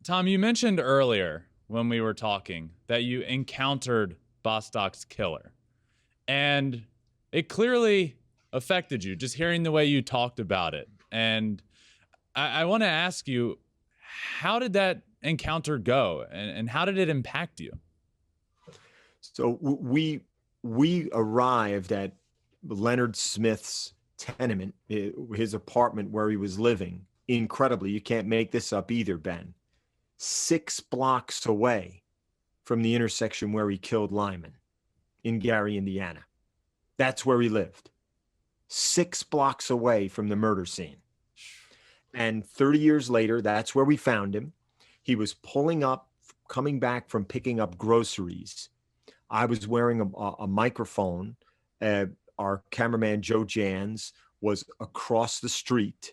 Tom, you mentioned earlier when we were talking that you encountered Bostock's killer, and it clearly affected you just hearing the way you talked about it. And I want to ask you, how did that encounter go, and how did it impact you? So we arrived at Leonard Smith's tenement, his apartment where he was living. Incredibly, you can't make this up either, Ben. 6 blocks away from the intersection where he killed Lyman in Gary, Indiana. That's where he lived. 6 blocks away from the murder scene. And 30 years later, that's where we found him. He was pulling up, coming back from picking up groceries. I was wearing a microphone. Our cameraman, Joe Jans, was across the street.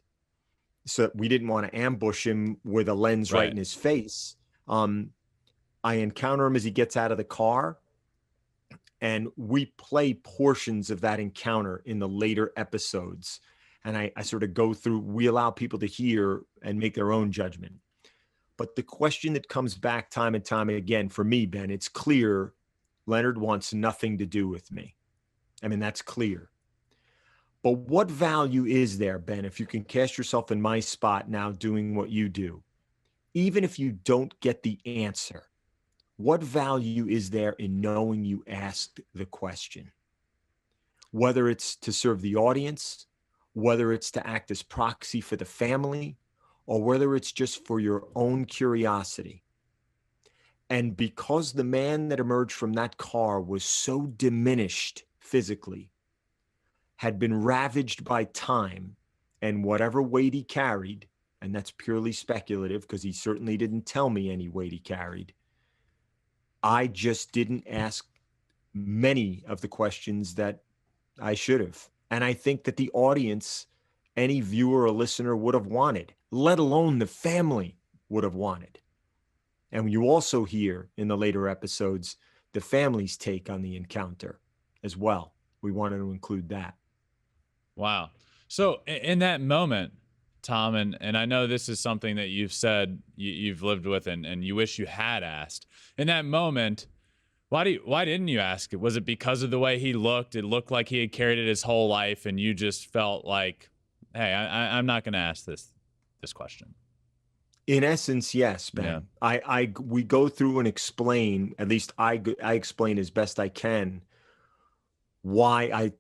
So we didn't want to ambush him with a lens right in his face. I encounter him as he gets out of the car, and we play portions of that encounter in the later episodes. And I sort of go through, we allow people to hear and make their own judgment. But the question that comes back time and time again for me, Ben, it's clear Leonard wants nothing to do with me. I mean, that's clear. But what value is there, Ben, if you can cast yourself in my spot now doing what you do? Even if you don't get the answer, what value is there in knowing you asked the question? Whether it's to serve the audience, whether it's to act as proxy for the family, or whether it's just for your own curiosity. And because the man that emerged from that car was so diminished physically, had been ravaged by time and whatever weight he carried, and that's purely speculative because he certainly didn't tell me any weight he carried, I just didn't ask many of the questions that I should have. And I think that the audience, any viewer or listener would have wanted, let alone the family would have wanted. And you also hear in the later episodes the family's take on the encounter as well. We wanted to include that. Wow. So in that moment, Tom, and I know this is something that you've said you've lived with and you wish you had asked. In that moment, why didn't you ask it? Was it because of the way he looked? It looked like he had carried it his whole life, and you just felt like, hey, I'm not going to ask this question. In essence, yes, Ben. Yeah. We go through and explain, at least I explain as best I can, why I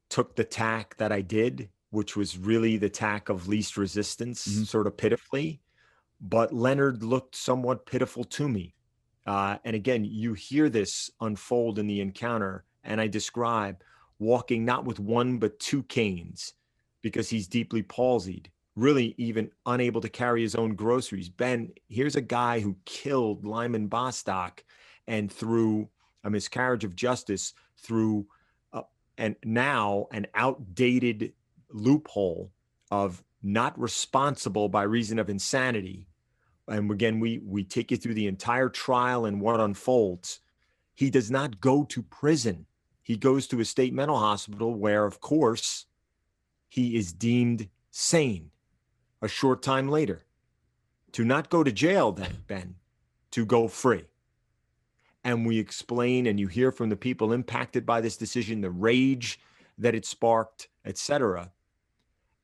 took the tack that I did, which was really the tack of least resistance, sort of pitifully. But Leonard looked somewhat pitiful to me. And again, you hear this unfold in the encounter, and I describe walking not with one but 2 canes because he's deeply palsied, really even unable to carry his own groceries. Ben, here's a guy who killed Lyman Bostock, and through a miscarriage of justice, through and now an outdated loophole of not responsible by reason of insanity. And again, we take you through the entire trial and what unfolds. He does not go to prison. He goes to a state mental hospital where, of course, he is deemed sane a short time later. To not go to jail then, Ben, to go free. And we explain, and you hear from the people impacted by this decision, the rage that it sparked, etc.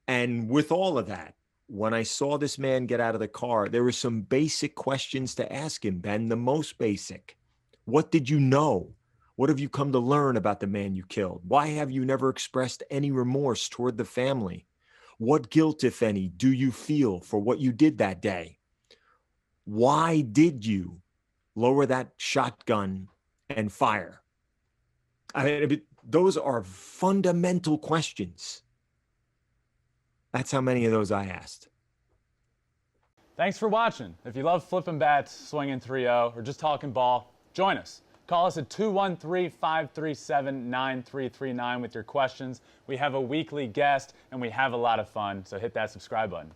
And with all of that, when I saw this man get out of the car, there were some basic questions to ask him, Ben, the most basic. What did you know? What have you come to learn about the man you killed? Why have you never expressed any remorse toward the family? What guilt, if any, do you feel for what you did that day? Why did you lower that shotgun and fire? I mean, those are fundamental questions. That's how many of those I asked. Thanks for watching. If you love Flippin Bats, swinging 3-0, or just talking ball, join us. Call us at 213-537-9339 with your questions. We have a weekly guest, and we have a lot of fun, so hit that subscribe button.